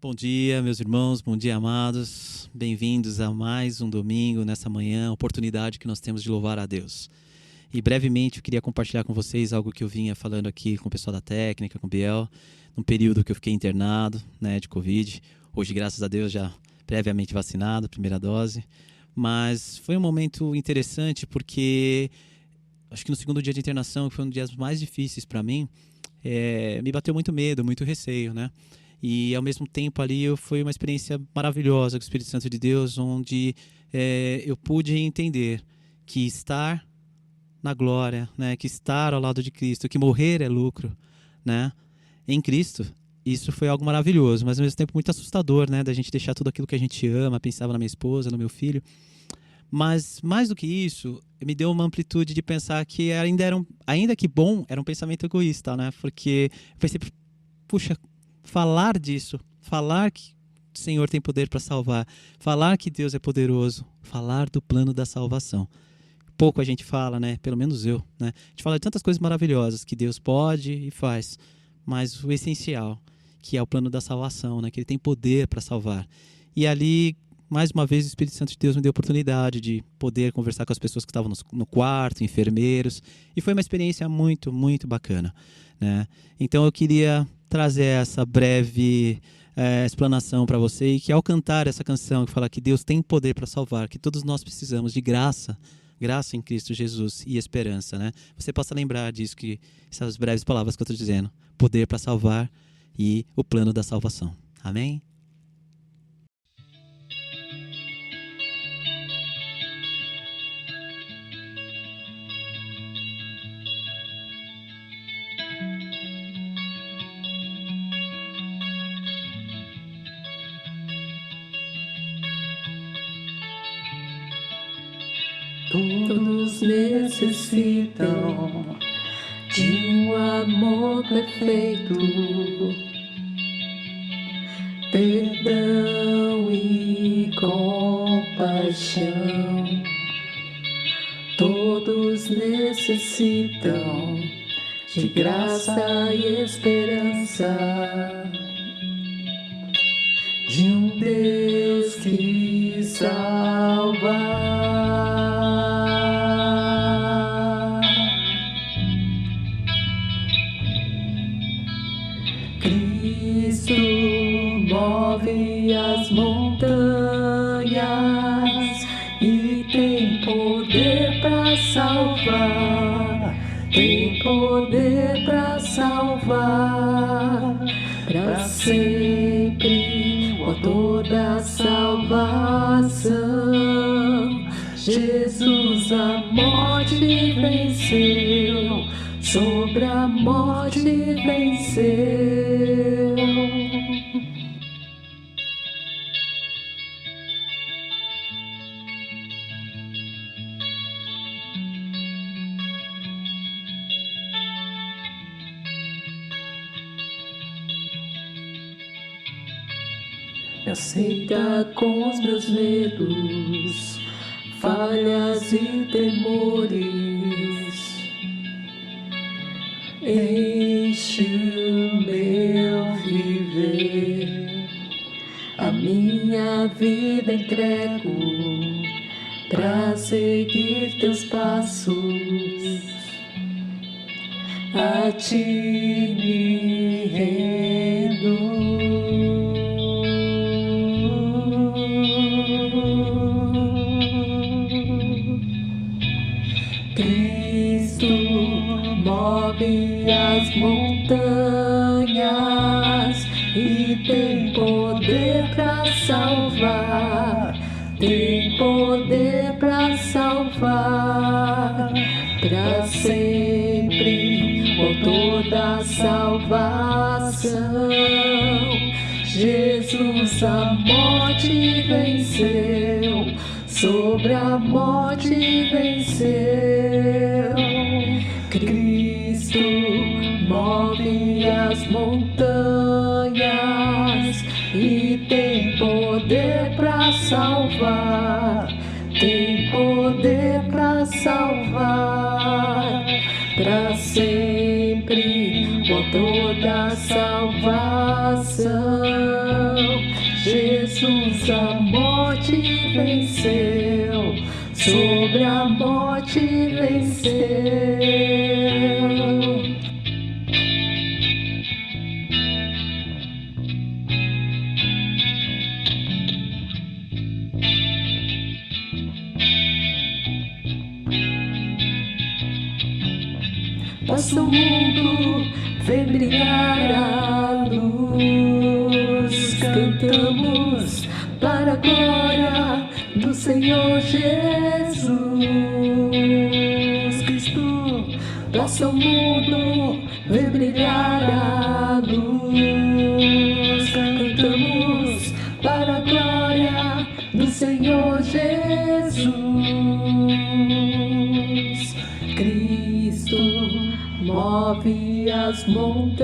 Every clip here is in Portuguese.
Bom dia, meus irmãos, bom dia, amados. Bem-vindos a mais um domingo, nessa manhã, oportunidade que nós temos de louvar a Deus. E brevemente eu queria compartilhar com vocês algo que eu vinha falando aqui com o pessoal da técnica, com o Biel, num período que eu fiquei internado, de Covid. Hoje, graças a Deus, já previamente vacinado, primeira dose. Mas foi um momento interessante porque acho que no segundo dia de internação, que foi um dos dias mais difíceis para mim, me bateu muito medo, muito receio, né? E, ao mesmo tempo, ali foi uma experiência maravilhosa com o Espírito Santo de Deus, onde eu pude entender que estar na glória, né, que estar ao lado de Cristo, que morrer é lucro, né, em Cristo, isso foi algo maravilhoso, mas, ao mesmo tempo, muito assustador, né, da gente deixar tudo aquilo que a gente ama. Pensava na minha esposa, no meu filho. Mas, mais do que isso, me deu uma amplitude de pensar que ainda que bom, era um pensamento egoísta, né, porque eu pensei, puxa, falar disso, falar que o Senhor tem poder para salvar, falar que Deus é poderoso, falar do plano da salvação. Pouco a gente fala, né? Pelo menos eu, né? A gente fala de tantas coisas maravilhosas que Deus pode e faz, mas o essencial, que é o plano da salvação, né? Que Ele tem poder para salvar. E ali, mais uma vez, o Espírito Santo de Deus me deu a oportunidade de poder conversar com as pessoas que estavam no quarto, enfermeiros, e foi uma experiência muito, muito bacana, né? Então eu queria trazer essa breve explanação para você, e que ao cantar essa canção que fala que Deus tem poder para salvar, que todos nós precisamos de graça em Cristo Jesus e esperança, né? Você possa lembrar disso, que essas breves palavras que eu estou dizendo, poder para salvar e o plano da salvação. Amém? Todos necessitam de um amor perfeito, perdão e compaixão. Todos necessitam de graça e esperança, de um Deus que salva. Cristo move as montanhas e tem poder para salvar, tem poder para salvar, para sempre, o autor da salvação. Jesus a morte venceu, sobre a morte venceu. Me aceita com os meus medos, falhas e temores. Enche o meu viver, a minha vida entrego pra seguir teus passos, a ti me rendo. Cristo move as montanhas e tem poder para salvar, tem poder para salvar, para sempre, o autor da salvação. Jesus a morte venceu, sobre a morte venceu. Cristo move as montanhas e tem poder para salvar, tem poder para salvar, para sempre, o autor da salvação. Jesus a morte venceu, sobre a morte venceu. Passa o mundo, vem brilhar a luz. Cantamos para a glória do Senhor Jesus Cristo. Passa o mundo, vem brilhar a luz. Cantamos para a glória do Senhor Jesus Cristo. Move as montanhas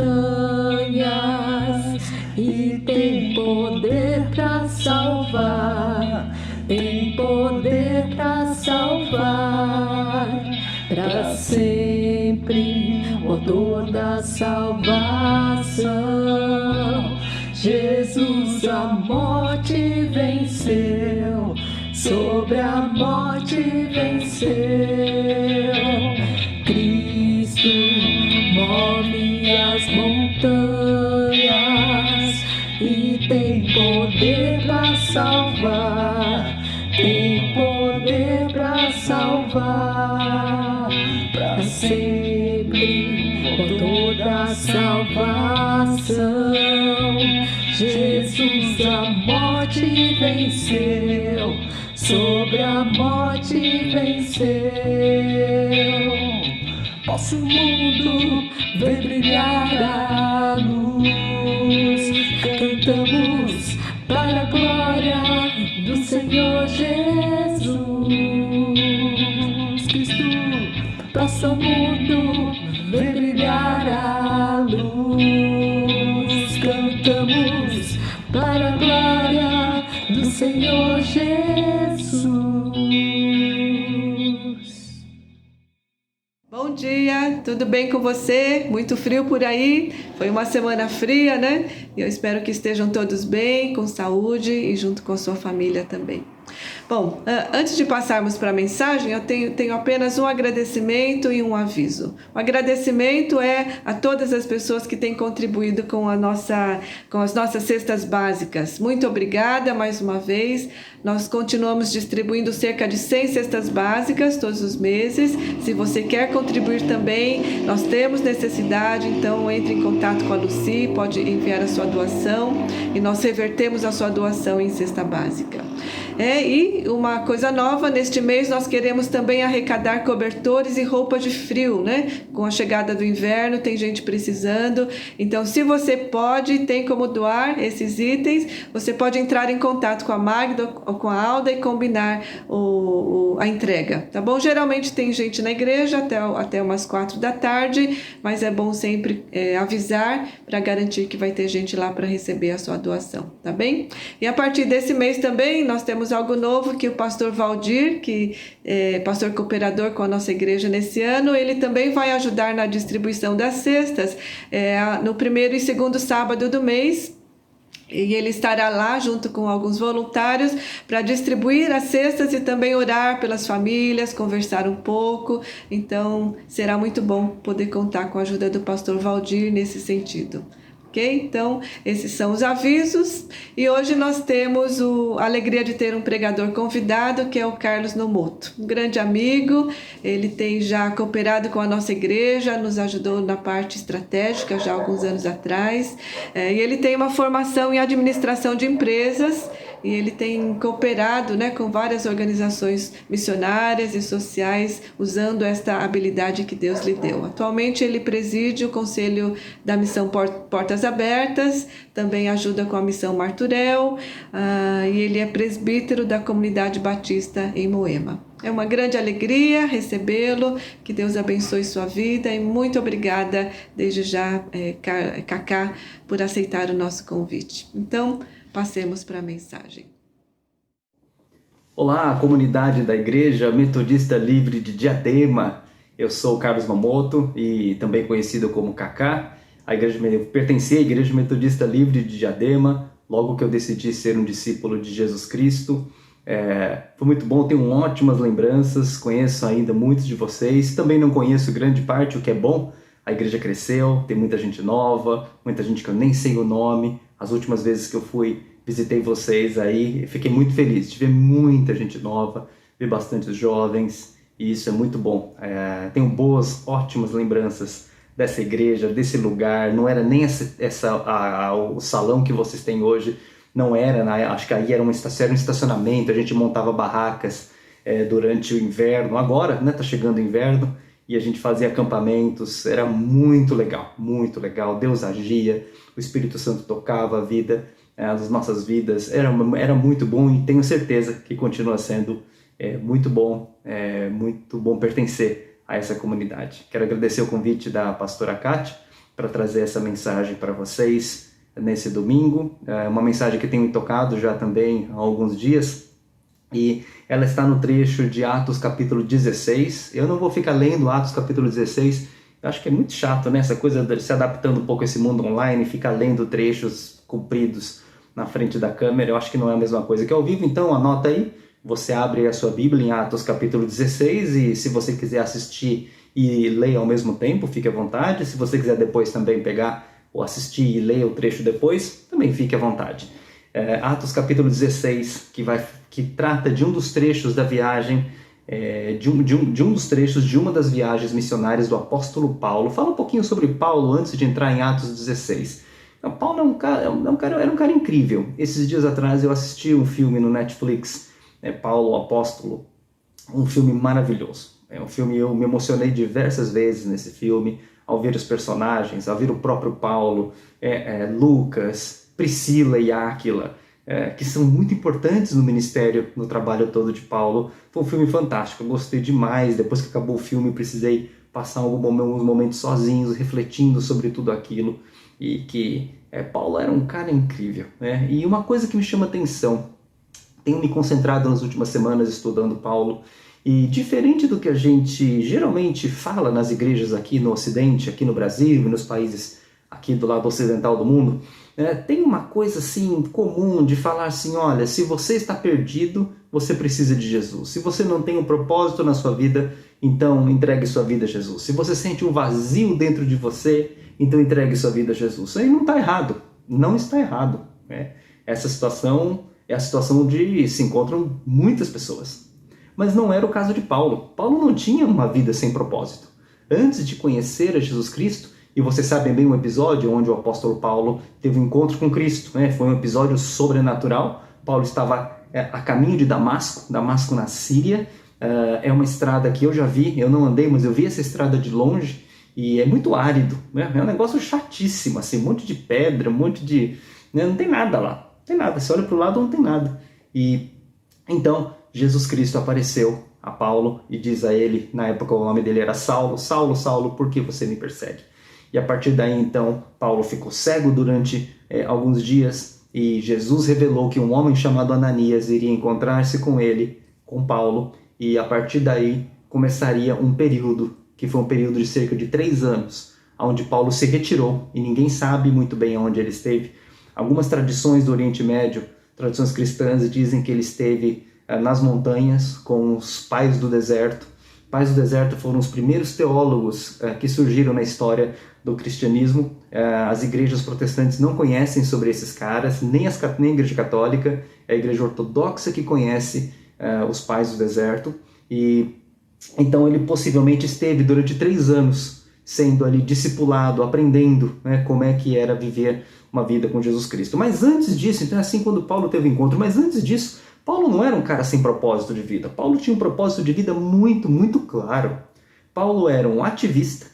e tem poder para salvar, tem poder para salvar, para sempre, o autor da salvação. Jesus a morte venceu, sobre a morte venceu. Cristo move as montanhas e tem poder para salvar, tem poder para salvar, para sempre, por toda a salvação. Jesus a morte venceu, sobre a morte venceu. Nosso mundo vem brilhar a luz. Cantamos para a glória do Senhor Jesus Cristo. Nosso mundo vem brilhar a luz. Cantamos para a glória do Senhor Jesus. Bom dia, tudo bem com você? Muito frio por aí? Foi uma semana fria, né? E eu espero que estejam todos bem, com saúde e junto com a sua família também. Bom, antes de passarmos para a mensagem, eu tenho apenas um agradecimento e um aviso. O agradecimento é a todas as pessoas que têm contribuído com as nossas cestas básicas. Muito obrigada mais uma vez. Nós continuamos distribuindo cerca de 100 cestas básicas todos os meses. Se você quer contribuir também, nós temos necessidade, então entre em contato com a Lucy, pode enviar a sua doação e nós revertemos a sua doação em cesta básica. E uma coisa nova, neste mês nós queremos também arrecadar cobertores e roupas de frio, né? Com a chegada do inverno, tem gente precisando. Então, se você pode, tem como doar esses itens, você pode entrar em contato com a Magda ou com a Alda e combinar a entrega, tá bom? Geralmente tem gente na igreja até umas 4 da tarde, mas é bom sempre avisar para garantir que vai ter gente lá para receber a sua doação, tá bem? E a partir desse mês também nós temos algo novo que o pastor Valdir, que é pastor cooperador com a nossa igreja nesse ano, ele também vai ajudar na distribuição das cestas no primeiro e segundo sábado do mês. E ele estará lá junto com alguns voluntários para distribuir as cestas e também orar pelas famílias, conversar um pouco. Então, será muito bom poder contar com a ajuda do pastor Valdir nesse sentido. Ok? Então, esses são os avisos. E hoje nós temos a alegria de ter um pregador convidado, que é o Carlos Nomoto. Um grande amigo, ele tem já cooperado com a nossa igreja, nos ajudou na parte estratégica já há alguns anos atrás. E ele tem uma formação em administração de empresas, e ele tem cooperado, né, com várias organizações missionárias e sociais, usando esta habilidade que Deus lhe deu. Atualmente ele preside o Conselho da Missão Portas Abertas, também ajuda com a Missão Marturel, e ele é presbítero da Comunidade Batista em Moema. É uma grande alegria recebê-lo, que Deus abençoe sua vida e muito obrigada desde já, Cacá, por aceitar o nosso convite. Então, passemos para a mensagem. Olá, comunidade da Igreja Metodista Livre de Diadema. Eu sou o Carlos Nomoto e também conhecido como Cacá. Eu pertenci à Igreja Metodista Livre de Diadema logo que eu decidi ser um discípulo de Jesus Cristo. Foi muito bom, tenho ótimas lembranças, conheço ainda muitos de vocês, também não conheço grande parte, o que é bom. A igreja cresceu, tem muita gente nova, muita gente que eu nem sei o nome. As últimas vezes que eu fui, visitei vocês aí, fiquei muito feliz de ver muita gente nova, ver bastante jovens, e isso é muito bom. Tenho boas, ótimas lembranças dessa igreja, desse lugar. Não era nem o salão que vocês têm hoje, não era, né? Acho que aí era um estacionamento, a gente montava barracas durante o inverno. Agora, né, tá chegando o inverno, e a gente fazia acampamentos, era muito legal, muito legal. Deus agia, o Espírito Santo tocava a vida, as nossas vidas, era muito bom, e tenho certeza que continua sendo muito bom pertencer a essa comunidade. Quero agradecer o convite da pastora Kátia para trazer essa mensagem para vocês nesse domingo, uma mensagem que tem me tocado já também há alguns dias, e ela está no trecho de Atos capítulo 16. Eu não vou ficar lendo Atos capítulo 16, eu acho que é muito chato, né? Essa coisa de se adaptando um pouco a esse mundo online, ficar lendo trechos compridos na frente da câmera, eu acho que não é a mesma coisa que ao vivo. Então anota aí, você abre a sua Bíblia em Atos capítulo 16, e se você quiser assistir e ler ao mesmo tempo, fique à vontade. Se você quiser depois também pegar ou assistir e ler o trecho depois, também fique à vontade. Atos capítulo 16, que trata de um dos trechos da viagem, de um dos trechos de uma das viagens missionárias do apóstolo Paulo. Fala um pouquinho sobre Paulo antes de entrar em Atos 16. Paulo era um cara incrível. Esses dias atrás eu assisti um filme no Netflix, Paulo, o Apóstolo, um filme maravilhoso. É um filme, eu me emocionei diversas vezes nesse filme, ao ver os personagens, ao ver o próprio Paulo, Lucas, Priscila e Áquila, que são muito importantes no ministério, no trabalho todo de Paulo. Foi um filme fantástico, eu gostei demais. Depois que acabou o filme, precisei passar alguns momentos sozinhos, refletindo sobre tudo aquilo, e que Paulo era um cara incrível, né? E uma coisa que me chama atenção, tenho me concentrado nas últimas semanas estudando Paulo, e diferente do que a gente geralmente fala nas igrejas aqui no Ocidente, aqui no Brasil e nos países aqui do lado ocidental do mundo, tem uma coisa assim comum de falar assim: olha, se você está perdido, você precisa de Jesus. Se você não tem um propósito na sua vida, então entregue sua vida a Jesus. Se você sente um vazio dentro de você, então entregue sua vida a Jesus. Isso aí não está errado, não está errado. Essa situação é a situação onde se encontram muitas pessoas. Mas não era o caso de Paulo. Paulo não tinha uma vida sem propósito. Antes de conhecer a Jesus Cristo, e vocês sabem bem um episódio onde o apóstolo Paulo teve um encontro com Cristo, foi um episódio sobrenatural. Paulo estava a caminho de Damasco na Síria. É uma estrada que eu já vi, eu não andei, mas eu vi essa estrada de longe, e é muito árido, é um negócio chatíssimo, assim, um monte de pedra, um monte de... não tem nada lá, não tem nada, você olha para o lado, não tem nada. E então Jesus Cristo apareceu a Paulo e diz a ele, na época o nome dele era Saulo: Saulo, Saulo, por que você me persegue? E a partir daí, então, Paulo ficou cego durante alguns dias, e Jesus revelou que um homem chamado Ananias iria encontrar-se com ele, com Paulo, e a partir daí começaria um período, que foi um período de cerca de 3 anos, onde Paulo se retirou, e ninguém sabe muito bem onde ele esteve. Algumas tradições do Oriente Médio, tradições cristãs, dizem que ele esteve nas montanhas com os pais do deserto. Pais do deserto foram os primeiros teólogos que surgiram na história do cristianismo. As igrejas protestantes não conhecem sobre esses caras, nem a igreja católica, é a igreja ortodoxa que conhece os pais do deserto. E então ele possivelmente esteve durante 3 anos sendo ali discipulado, aprendendo como é que era viver uma vida com Jesus Cristo. Mas antes disso, então é assim quando Paulo teve encontro, mas antes disso, Paulo não era um cara sem propósito de vida. Paulo tinha um propósito de vida muito, muito claro. Paulo era um ativista,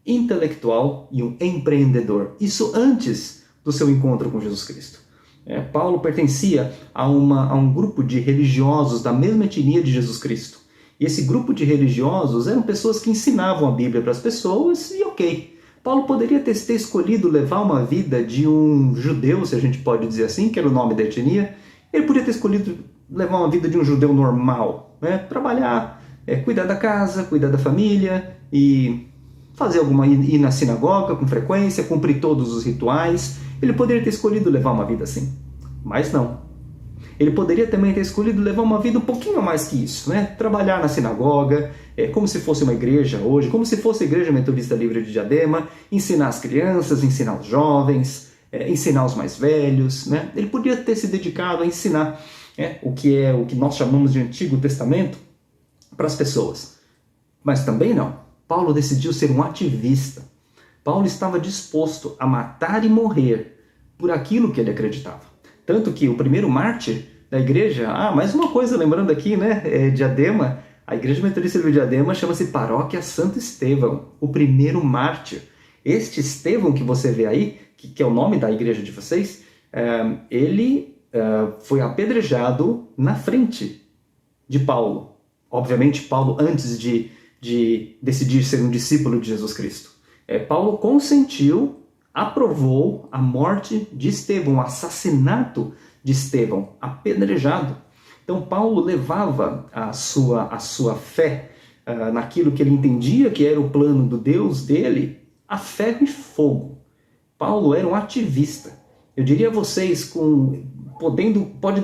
intelectual e um empreendedor. Isso antes do seu encontro com Jesus Cristo. Paulo pertencia a um grupo de religiosos da mesma etnia de Jesus Cristo. E esse grupo de religiosos eram pessoas que ensinavam a Bíblia para as pessoas, e ok. Paulo poderia ter escolhido levar uma vida de um judeu, se a gente pode dizer assim, que era o nome da etnia. Ele podia ter escolhido levar uma vida de um judeu normal, trabalhar, cuidar da casa, cuidar da família e ir na sinagoga com frequência, cumprir todos os rituais. Ele poderia ter escolhido levar uma vida assim. Mas não. Ele poderia também ter escolhido levar uma vida um pouquinho mais que isso, né? Trabalhar na sinagoga, como se fosse uma igreja hoje, como se fosse a Igreja Metodista Livre de Diadema, ensinar as crianças, ensinar os jovens, ensinar os mais velhos, né? Ele podia ter se dedicado a ensinar o que nós chamamos de Antigo Testamento para as pessoas. Mas também não. Paulo decidiu ser um ativista. Paulo estava disposto a matar e morrer por aquilo que ele acreditava. Tanto que o primeiro mártir da igreja, mais uma coisa, lembrando aqui, né, Diadema, a Igreja Metodista de Diadema chama-se Paróquia Santo Estevão, o primeiro mártir. Este Estevão que você vê aí, que é o nome da igreja de vocês, ele foi apedrejado na frente de Paulo. Obviamente, Paulo, antes de decidir ser um discípulo de Jesus Cristo. Paulo consentiu, aprovou a morte de Estevão, o assassinato de Estevão, apedrejado. Então Paulo levava a sua fé naquilo que ele entendia que era o plano do Deus dele, a ferro e fogo. Paulo era um ativista. Eu diria a vocês, pode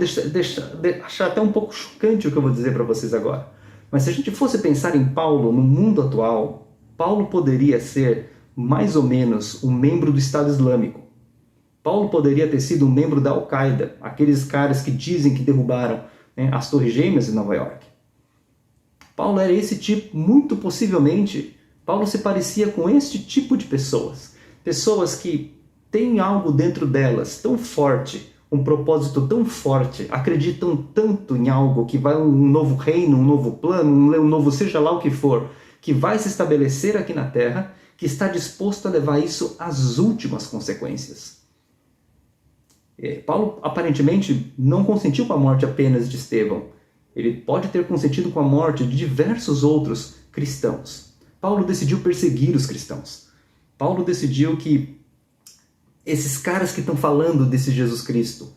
achar até um pouco chocante o que eu vou dizer para vocês agora, mas se a gente fosse pensar em Paulo no mundo atual, Paulo poderia ser mais ou menos um membro do Estado Islâmico. Paulo poderia ter sido um membro da Al-Qaeda, aqueles caras que dizem que derrubaram as Torres Gêmeas em Nova York. Paulo era esse tipo, muito possivelmente, Paulo se parecia com este tipo de pessoas. Pessoas que têm algo dentro delas tão forte, um propósito tão forte, acreditam tanto em algo que vai um novo reino, um novo plano, um novo seja lá o que for, que vai se estabelecer aqui na Terra, que está disposto a levar isso às últimas consequências. Paulo aparentemente não consentiu com a morte apenas de Estevão. Ele pode ter consentido com a morte de diversos outros cristãos. Paulo decidiu perseguir os cristãos. Paulo decidiu que esses caras que estão falando desse Jesus Cristo,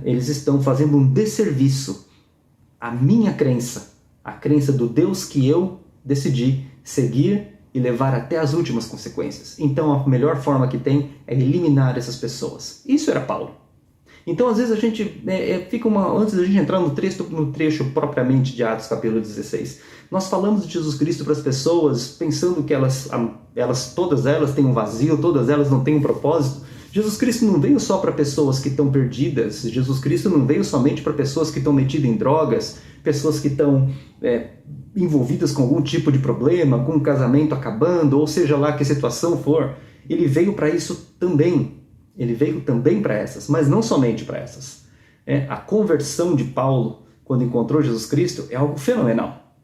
eles estão fazendo um desserviço à minha crença, a crença do Deus que eu decidi seguir e levar até as últimas consequências. Então a melhor forma que tem é eliminar essas pessoas. Isso era Paulo. Então às vezes a gente antes da gente entrar no trecho propriamente de Atos capítulo 16, nós falamos de Jesus Cristo para as pessoas pensando que todas elas têm um vazio, todas elas não têm um propósito. Jesus Cristo não veio só para pessoas que estão perdidas, Jesus Cristo não veio somente para pessoas que estão metidas em drogas, pessoas que estão envolvidas com algum tipo de problema, com um casamento acabando, ou seja lá que situação for. Ele veio para isso também. Ele veio também para essas, mas não somente para essas. A conversão de Paulo, quando encontrou Jesus Cristo, é algo fenomenal.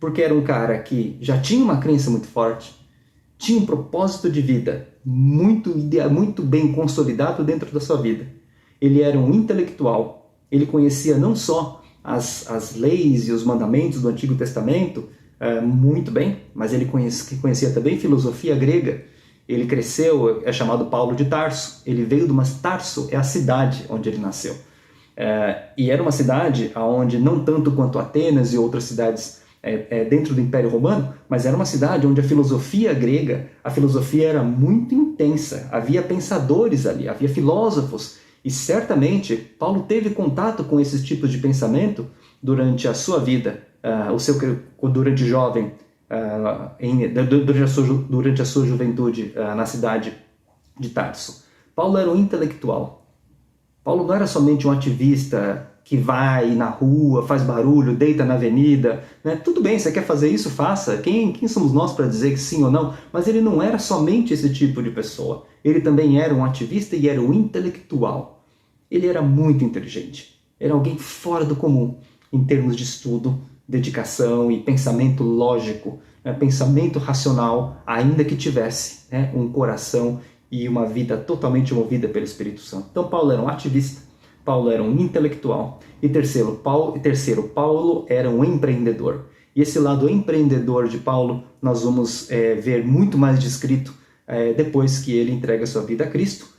Porque era um cara que já tinha uma crença muito forte, tinha um propósito de vida muito bem consolidado dentro da sua vida. Ele era um intelectual, ele conhecia não só as leis e os mandamentos do Antigo Testamento muito bem, mas ele conhecia também filosofia grega. Ele cresceu, é chamado Paulo de Tarso. Ele veio de Tarso, é a cidade onde ele nasceu. E era uma cidade onde, não tanto quanto Atenas e outras cidades dentro do Império Romano, mas era uma cidade onde a filosofia grega, a filosofia era muito intensa. Havia pensadores ali, havia filósofos. E certamente Paulo teve contato com esses tipos de pensamento durante a sua vida, durante jovem, durante a sua juventude na cidade de Tarso. Paulo era um intelectual. Paulo não era somente um ativista que vai na rua, faz barulho, deita na avenida. Tudo bem, você quer fazer isso? Faça. Quem somos nós para dizer que sim ou não? Mas ele não era somente esse tipo de pessoa. Ele também era um ativista e era um intelectual. Ele era muito inteligente. Era alguém fora do comum em termos de estudo, dedicação e pensamento lógico, pensamento racional, ainda que tivesse um coração e uma vida totalmente movida pelo Espírito Santo. Então Paulo era um ativista, Paulo era um intelectual e terceiro, Paulo era um empreendedor. E esse lado empreendedor de Paulo nós vamos ver muito mais descrito depois que ele entrega sua vida a Cristo,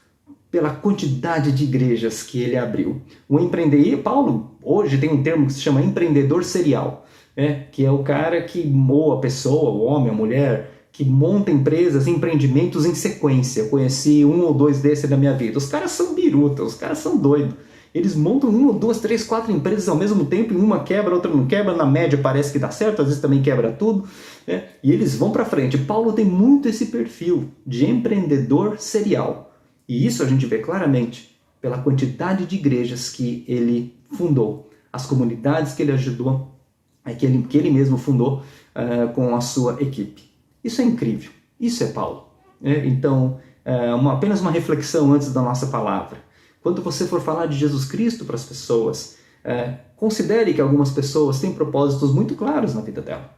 pela quantidade de igrejas que ele abriu. E Paulo hoje tem um termo que se chama empreendedor serial, que é o cara que a pessoa, o homem, a mulher, que monta empresas, empreendimentos em sequência. Eu conheci um ou dois desses na minha vida. Os caras são biruta, os caras são doidos. Eles montam 1, 2, 3, 4 empresas ao mesmo tempo, e uma quebra, outra não quebra, na média parece que dá certo, às vezes também quebra tudo, né? E eles vão para frente. Paulo tem muito esse perfil de empreendedor serial. E isso a gente vê claramente pela quantidade de igrejas que ele fundou, as comunidades que ele ajudou, que ele mesmo fundou com a sua equipe. Isso é incrível. Isso é Paulo. Então, apenas uma reflexão antes da nossa palavra. Quando você for falar de Jesus Cristo para as pessoas, considere que algumas pessoas têm propósitos muito claros na vida dela.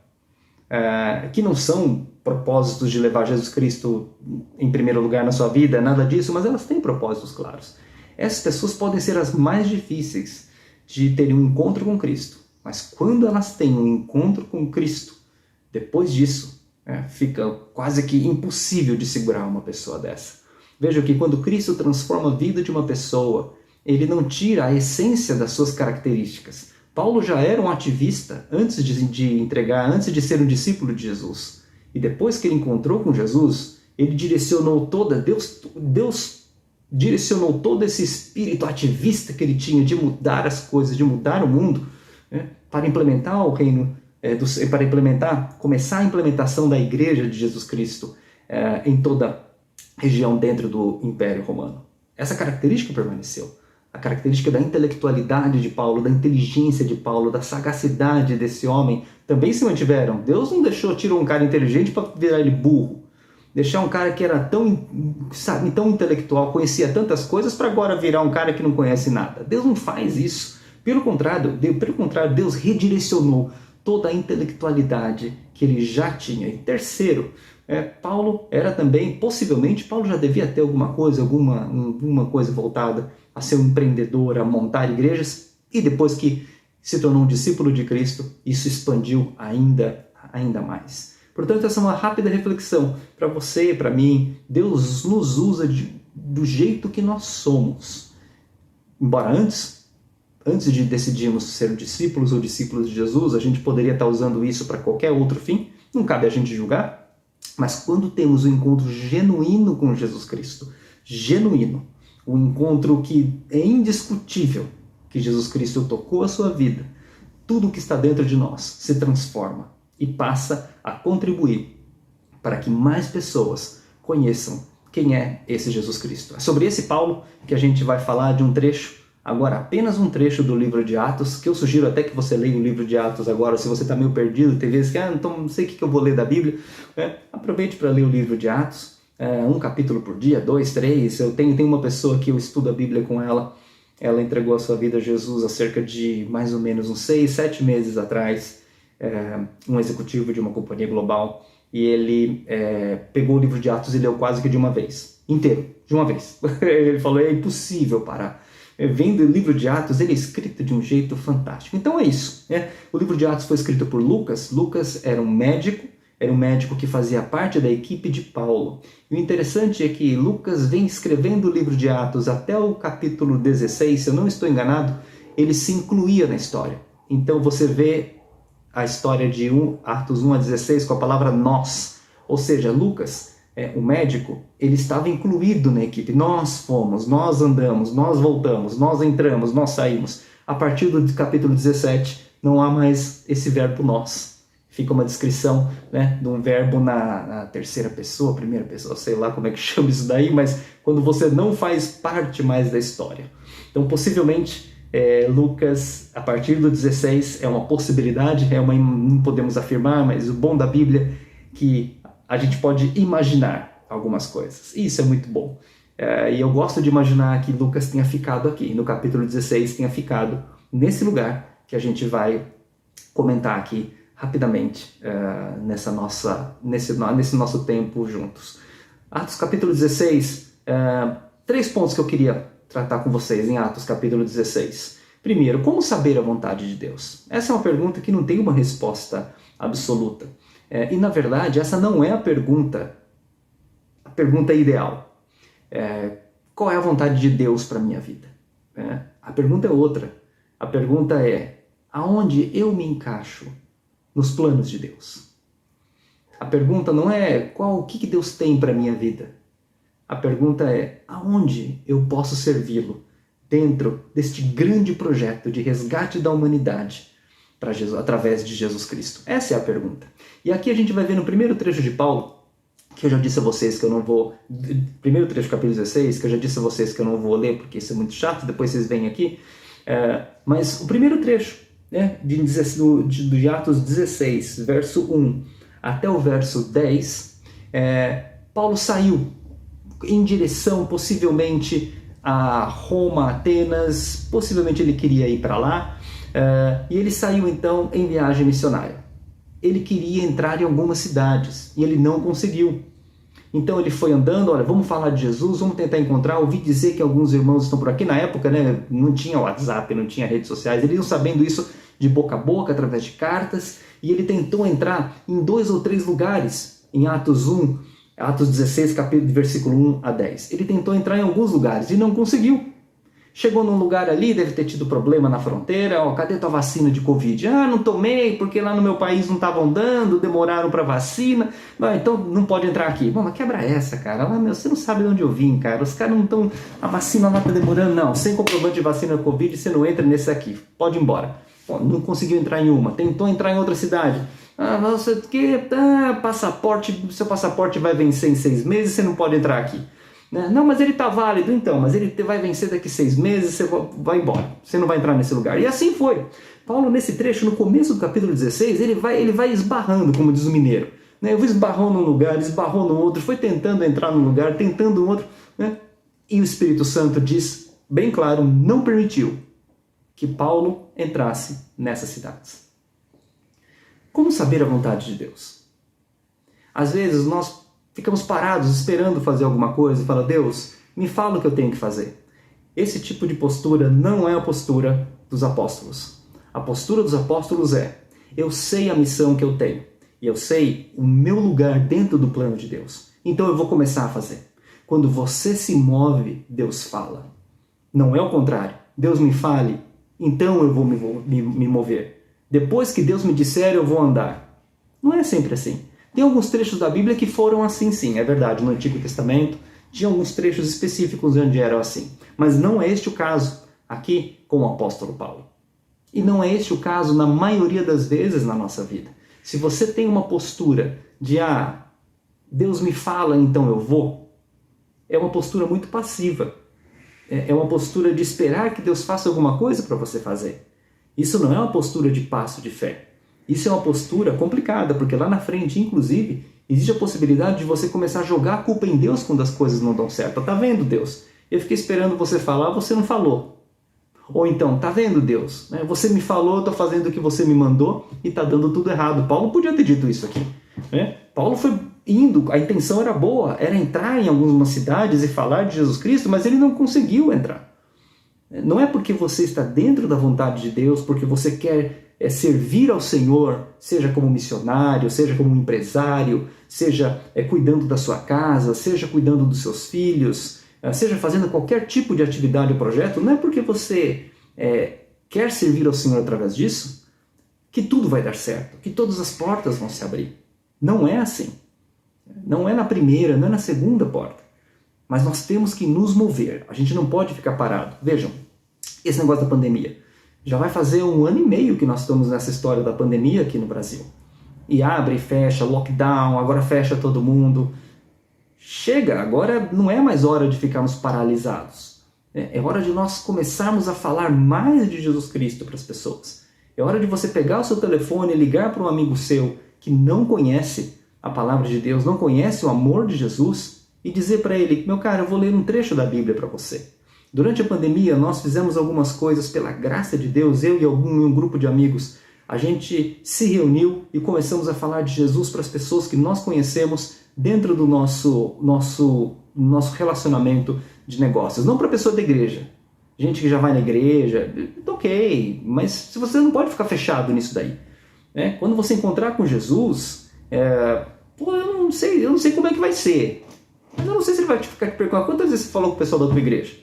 Que não são propósitos de levar Jesus Cristo em primeiro lugar na sua vida, nada disso, mas elas têm propósitos claros. Essas pessoas podem ser as mais difíceis de terem um encontro com Cristo, mas quando elas têm um encontro com Cristo, depois disso, fica quase que impossível de segurar uma pessoa dessa. Veja que quando Cristo transforma a vida de uma pessoa, ele não tira a essência das suas características. Paulo já era um ativista antes de ser um discípulo de Jesus. E depois que ele encontrou com Jesus, ele direcionou Deus direcionou todo esse espírito ativista que ele tinha de mudar as coisas, de mudar o mundo, para implementar o reino, começar a implementação da igreja de Jesus Cristo em toda região dentro do Império Romano. Essa característica permaneceu. A característica da intelectualidade de Paulo, da inteligência de Paulo, da sagacidade desse homem, também se mantiveram. Deus não tirou um cara inteligente para virar ele burro. Deixar um cara que era tão intelectual, conhecia tantas coisas, para agora virar um cara que não conhece nada. Deus não faz isso. Pelo contrário, Deus redirecionou toda a intelectualidade que ele já tinha. E terceiro, Paulo era também, possivelmente, Paulo já devia ter alguma coisa voltada a ser um empreendedor, a montar igrejas, e depois que se tornou um discípulo de Cristo, isso expandiu ainda mais. Portanto, essa é uma rápida reflexão para você e para mim. Deus nos usa do jeito que nós somos. Embora antes de decidirmos ser discípulos ou discípulos de Jesus, a gente poderia estar usando isso para qualquer outro fim, não cabe a gente julgar. Mas quando temos um encontro genuíno com Jesus Cristo, um encontro que é indiscutível, que Jesus Cristo tocou a sua vida, tudo que está dentro de nós se transforma e passa a contribuir para que mais pessoas conheçam quem é esse Jesus Cristo. É sobre esse Paulo que a gente vai falar de um trecho, agora apenas um trecho do livro de Atos, que eu sugiro até que você leia o livro de Atos agora, se você está meio perdido, tem vezes que não sei o que eu vou ler da Bíblia, aproveite para ler o livro de Atos, um capítulo por dia, 2, 3, eu tenho uma pessoa que eu estudo a Bíblia com ela entregou a sua vida a Jesus há cerca de mais ou menos uns 6, 7 meses atrás, um executivo de uma companhia global, e ele pegou o livro de Atos e leu quase que de uma vez, inteiro, de uma vez. Ele falou, é impossível parar. Vendo o livro de Atos, ele é escrito de um jeito fantástico. Então é isso. O livro de Atos foi escrito por Lucas. Lucas era um médico que fazia parte da equipe de Paulo. E o interessante é que Lucas vem escrevendo o livro de Atos até o capítulo 16, se eu não estou enganado, ele se incluía na história. Então você vê a história de Atos 1 a 16 com a palavra nós. Ou seja, Lucas, o médico, ele estava incluído na equipe. Nós fomos, nós andamos, nós voltamos, nós entramos, nós saímos. A partir do capítulo 17, não há mais esse verbo nós. Fica uma descrição, de um verbo na terceira pessoa, primeira pessoa, sei lá como é que chama isso daí, mas quando você não faz parte mais da história. Então, possivelmente, Lucas, a partir do 16, é uma possibilidade, não podemos afirmar, mas o bom da Bíblia é que a gente pode imaginar algumas coisas. E isso é muito bom. E eu gosto de imaginar que Lucas tenha ficado aqui, no capítulo 16, tenha ficado nesse lugar que a gente vai comentar aqui rapidamente nesse nosso tempo juntos. Atos capítulo 16, 3 pontos que eu queria tratar com vocês em Atos capítulo 16. Primeiro, como saber a vontade de Deus? Essa é uma pergunta que não tem uma resposta absoluta. E na verdade, essa não é a pergunta ideal. Qual é a vontade de Deus para a minha vida? A pergunta é outra. A pergunta é, aonde eu me encaixo nos planos de Deus? A pergunta não é o que Deus tem para a minha vida. A pergunta é, aonde eu posso servi-lo dentro deste grande projeto de resgate da humanidade para Jesus, através de Jesus Cristo? Essa é a pergunta. E aqui a gente vai ver no primeiro trecho de Paulo, que eu já disse a vocês que eu não vou... Primeiro trecho do capítulo 16, que eu já disse a vocês que eu não vou ler, porque isso é muito chato, depois vocês vêm aqui. Mas o primeiro trecho, né, de Atos 16, verso 1 até o verso 10, Paulo saiu em direção, possivelmente, a Roma, Atenas, possivelmente ele queria ir para lá, e ele saiu então em viagem missionária. Ele queria entrar em algumas cidades e ele não conseguiu. Então ele foi andando, olha, vamos falar de Jesus, vamos tentar encontrar. Ouvi dizer que alguns irmãos estão por aqui. Na época, né, não tinha WhatsApp, não tinha redes sociais. Eles iam sabendo isso de boca a boca, através de cartas. E ele tentou entrar em 2 ou 3 lugares, em Atos 16, capítulo, versículo 1 a 10. Ele tentou entrar em alguns lugares e não conseguiu. Chegou num lugar ali, deve ter tido problema na fronteira. Cadê tua vacina de Covid? Não tomei, porque lá no meu país não estavam dando, demoraram para vacina. Então não pode entrar aqui. Mas quebra essa, cara. Você não sabe de onde eu vim, cara. Os caras não estão... A vacina lá tá demorando. Não, sem comprovante de vacina Covid, você não entra nesse aqui. Pode ir embora. Não conseguiu entrar em uma. Tentou entrar em outra cidade. Passaporte, seu passaporte vai vencer em 6 meses, você não pode entrar aqui. Não, mas ele está válido, então, mas ele vai vencer daqui 6 meses, você vai embora, você não vai entrar nesse lugar. E assim foi. Paulo, nesse trecho, no começo do capítulo 16, ele vai esbarrando, como diz o mineiro. Esbarrou num lugar, esbarrou no outro, foi tentando entrar num lugar, tentando no outro. E o Espírito Santo diz, bem claro, não permitiu que Paulo entrasse nessas cidades. Como saber a vontade de Deus? Às vezes nós ficamos parados esperando fazer alguma coisa e fala, Deus, me fala o que eu tenho que fazer. Esse tipo de postura não é a postura dos apóstolos. A postura dos apóstolos é, eu sei a missão que eu tenho, e eu sei o meu lugar dentro do plano de Deus. Então eu vou começar a fazer. Quando você se move, Deus fala. Não é o contrário. Deus me fale, então eu vou me mover. Depois que Deus me disser, eu vou andar. Não é sempre assim. Tem alguns trechos da Bíblia que foram assim, sim, é verdade. No Antigo Testamento, tinha alguns trechos específicos onde eram assim. Mas não é este o caso aqui com o apóstolo Paulo. E não é este o caso na maioria das vezes na nossa vida. Se você tem uma postura de, Deus me fala, então eu vou, é uma postura muito passiva. É uma postura de esperar que Deus faça alguma coisa para você fazer. Isso não é uma postura de passo de fé. Isso é uma postura complicada, porque lá na frente, inclusive, existe a possibilidade de você começar a jogar a culpa em Deus quando as coisas não dão certo. Tá vendo, Deus? Eu fiquei esperando você falar, você não falou. Ou então, tá vendo, Deus? Você me falou, eu tô fazendo o que você me mandou e tá dando tudo errado. Paulo podia ter dito isso aqui. Paulo foi indo, a intenção era boa, era entrar em algumas cidades e falar de Jesus Cristo, mas ele não conseguiu entrar. Não é porque você está dentro da vontade de Deus, porque você quer servir ao Senhor, seja como missionário, seja como empresário, seja cuidando da sua casa, seja cuidando dos seus filhos, seja fazendo qualquer tipo de atividade ou projeto, não é porque você quer servir ao Senhor através disso que tudo vai dar certo, que todas as portas vão se abrir. Não é assim. Não é na primeira, não é na segunda porta. Mas nós temos que nos mover. A gente não pode ficar parado. Vejam, esse negócio da pandemia. Já vai fazer 1 ano e meio que nós estamos nessa história da pandemia aqui no Brasil. E abre e fecha, lockdown, agora fecha todo mundo. Chega, agora não é mais hora de ficarmos paralisados. É hora de nós começarmos a falar mais de Jesus Cristo para as pessoas. É hora de você pegar o seu telefone e ligar para um amigo seu que não conhece a palavra de Deus, não conhece o amor de Jesus, e dizer para ele, meu cara, eu vou ler um trecho da Bíblia para você. Durante a pandemia, nós fizemos algumas coisas pela graça de Deus, eu e um grupo de amigos. A gente se reuniu e começamos a falar de Jesus para as pessoas que nós conhecemos dentro do nosso relacionamento de negócios. Não para a pessoa da igreja. Gente que já vai na igreja, ok, mas se você não pode ficar fechado nisso daí. Quando você encontrar com Jesus, eu não sei como é que vai ser. Mas eu não sei se ele vai ficar te perguntando quantas vezes você falou com o pessoal da tua igreja.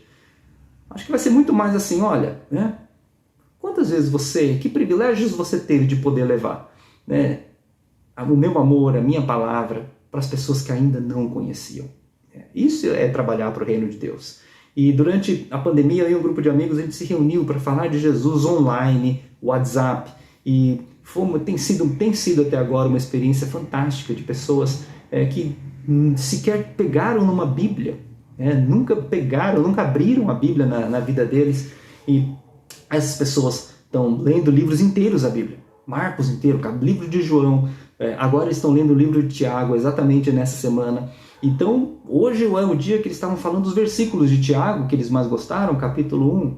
Acho que vai ser muito mais assim, olha, quantas vezes que privilégios você teve de poder levar o meu amor, a minha palavra, para as pessoas que ainda não conheciam. Isso é trabalhar para o reino de Deus. E durante a pandemia, eu e um grupo de amigos, a gente se reuniu para falar de Jesus online, WhatsApp, e tem sido até agora uma experiência fantástica de pessoas que sequer pegaram numa Bíblia, nunca abriram a Bíblia na vida deles, e essas pessoas estão lendo livros inteiros da Bíblia, Marcos inteiro, livro de João, agora estão lendo o livro de Tiago, exatamente nessa semana. Então, hoje é o dia que eles estavam falando dos versículos de Tiago, que eles mais gostaram, capítulo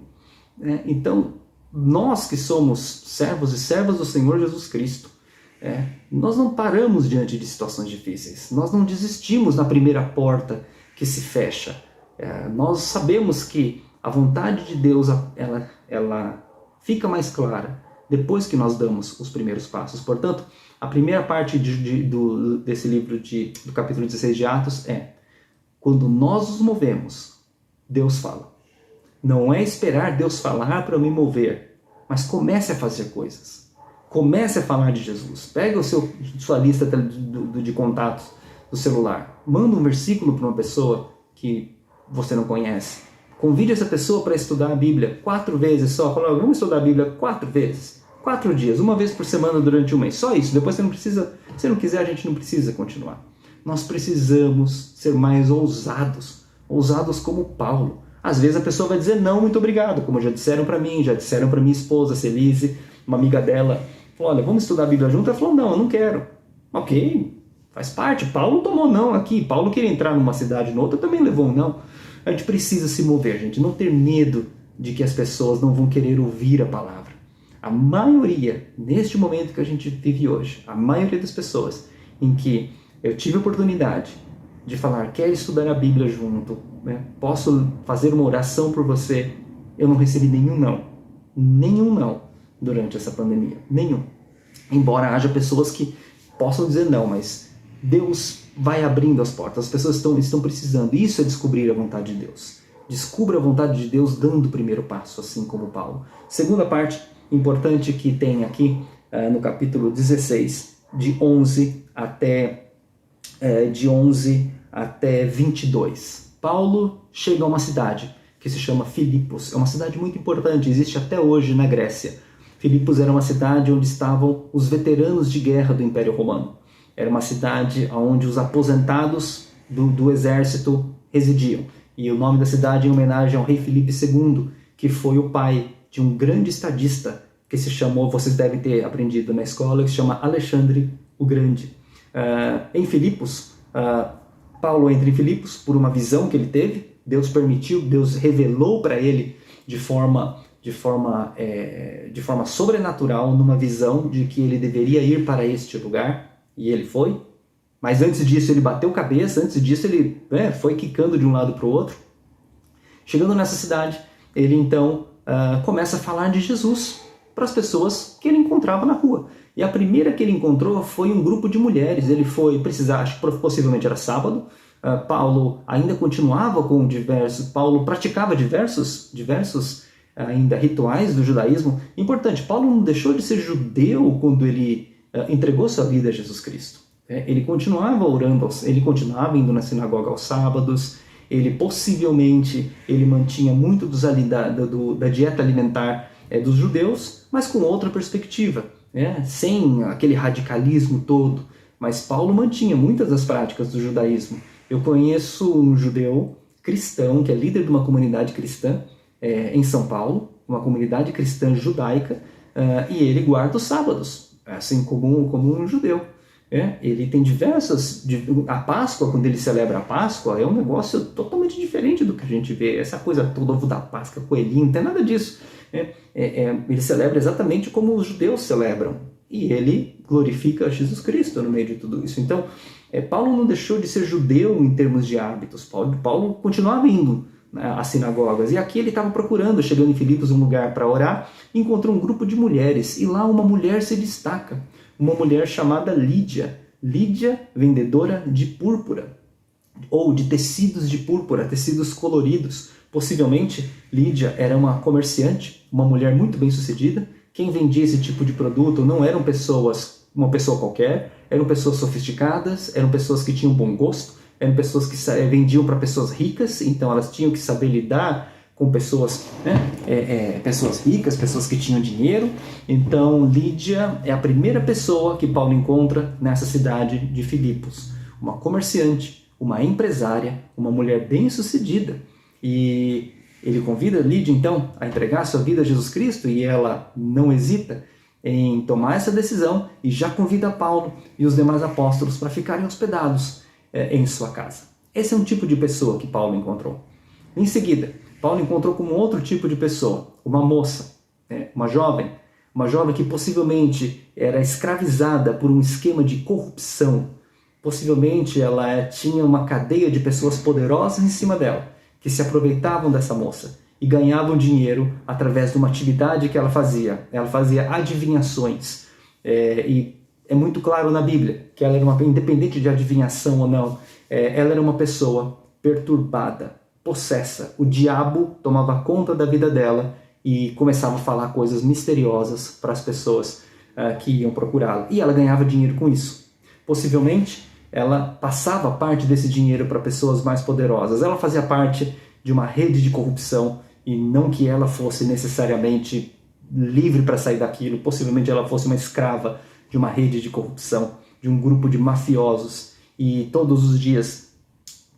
1. Então, nós que somos servos e servas do Senhor Jesus Cristo, nós não paramos diante de situações difíceis, nós não desistimos na primeira porta que se fecha. Nós sabemos que a vontade de Deus ela fica mais clara depois que nós damos os primeiros passos. Portanto, a primeira parte desse livro do capítulo 16 de Atos quando nós nos movemos, Deus fala. Não é esperar Deus falar para eu me mover, mas comece a fazer coisas. Comece a falar de Jesus. Pega sua lista de contatos do celular. Manda um versículo para uma pessoa que você não conhece. Convide essa pessoa para estudar a Bíblia 4 vezes só. Fala, vamos estudar a Bíblia 4 vezes. 4 dias, uma vez por semana durante um mês. Só isso. Depois você não precisa, se não quiser, a gente não precisa continuar. Nós precisamos ser mais ousados. Ousados como Paulo. Às vezes a pessoa vai dizer não, muito obrigado, como já disseram para mim, já disseram para minha esposa, Celise, uma amiga dela. Falou, olha, vamos estudar a Bíblia junto? Ela falou, não, eu não quero. Ok, faz parte. Paulo tomou não aqui. Paulo queria entrar numa cidade ou outra, também levou um não. A gente precisa se mover, gente. Não ter medo de que as pessoas não vão querer ouvir a palavra. A maioria, neste momento que a gente vive hoje, a maioria das pessoas em que eu tive a oportunidade de falar, quer estudar a Bíblia junto, posso fazer uma oração por você, eu não recebi nenhum não durante essa pandemia, nenhum. Embora haja pessoas que possam dizer não, mas Deus vai abrindo as portas, as pessoas estão precisando, isso é descobrir a vontade de Deus. Descubra a vontade de Deus dando o primeiro passo, assim como Paulo. Segunda parte importante que tem aqui no capítulo 16, de 11 até 22. Paulo chega a uma cidade que se chama Filipos. É uma cidade muito importante, existe até hoje na Grécia. Filipos era uma cidade onde estavam os veteranos de guerra do Império Romano. Era uma cidade onde os aposentados do exército residiam. E o nome da cidade é em homenagem ao rei Filipe II, que foi o pai de um grande estadista que se chamou, vocês devem ter aprendido na escola, que se chama Alexandre o Grande. Em Filipos, Paulo entra em Filipos por uma visão que ele teve, Deus permitiu, Deus revelou para ele de forma sobrenatural, numa visão de que ele deveria ir para este lugar, e ele foi. Mas antes disso ele bateu cabeça, antes disso ele foi quicando de um lado para o outro. Chegando nessa cidade, ele então começa a falar de Jesus para as pessoas que ele encontrava na rua. E a primeira que ele encontrou foi um grupo de mulheres. Ele foi acho que possivelmente era sábado. Paulo ainda continuava com Paulo praticava diversos ainda rituais do judaísmo. Importante, Paulo não deixou de ser judeu quando ele entregou sua vida a Jesus Cristo. Ele continuava orando, ele continuava indo na sinagoga aos sábados, ele possivelmente mantinha muito da dieta alimentar dos judeus, mas com outra perspectiva, sem aquele radicalismo todo. Mas Paulo mantinha muitas das práticas do judaísmo. Eu conheço um judeu cristão, que é líder de uma comunidade cristã em São Paulo, uma comunidade cristã judaica, e ele guarda os sábados, assim como um judeu. Ele tem a Páscoa, quando ele celebra a Páscoa, é um negócio totalmente diferente do que a gente vê. Essa coisa toda, ovo da Páscoa, coelhinho, não tem nada disso. Ele celebra exatamente como os judeus celebram. E ele glorifica Jesus Cristo no meio de tudo isso. Então, Paulo não deixou de ser judeu em termos de hábitos. Paulo continuava indo às sinagogas. E aqui ele estava procurando, chegando em Filipos, um lugar para orar, encontrou um grupo de mulheres. E lá uma mulher se destaca. Uma mulher chamada Lídia. Lídia, vendedora de púrpura. Ou de tecidos de púrpura, tecidos coloridos. Possivelmente, Lídia era uma comerciante, uma mulher muito bem sucedida. Quem vendia esse tipo de produto não eram uma pessoa qualquer, eram pessoas sofisticadas, eram pessoas que tinham bom gosto, eram pessoas que vendiam para pessoas ricas, então elas tinham que saber lidar com pessoas, pessoas ricas, pessoas que tinham dinheiro. Então Lídia é a primeira pessoa que Paulo encontra nessa cidade de Filipos, uma comerciante, uma empresária, uma mulher bem-sucedida. E ele convida Lídia então a entregar sua vida a Jesus Cristo, e ela não hesita em tomar essa decisão e já convida Paulo e os demais apóstolos para ficarem hospedados em sua casa. Esse é um tipo de pessoa que Paulo encontrou. Em seguida, Paulo encontrou com um outro tipo de pessoa, uma moça, uma jovem que possivelmente era escravizada por um esquema de corrupção. Possivelmente ela tinha uma cadeia de pessoas poderosas em cima dela, que se aproveitavam dessa moça e ganhavam dinheiro através de uma atividade que ela fazia. Ela fazia adivinhações. E é muito claro na Bíblia que ela era independente de adivinhação ou não, ela era uma pessoa perturbada, possessa. O diabo tomava conta da vida dela e começava a falar coisas misteriosas para as pessoas que iam procurá-la. E ela ganhava dinheiro com isso. Possivelmente, ela passava parte desse dinheiro para pessoas mais poderosas. Ela fazia parte de uma rede de corrupção, e não que ela fosse necessariamente livre para sair daquilo. Possivelmente ela fosse uma escrava de uma rede de corrupção, de um grupo de mafiosos. E todos os dias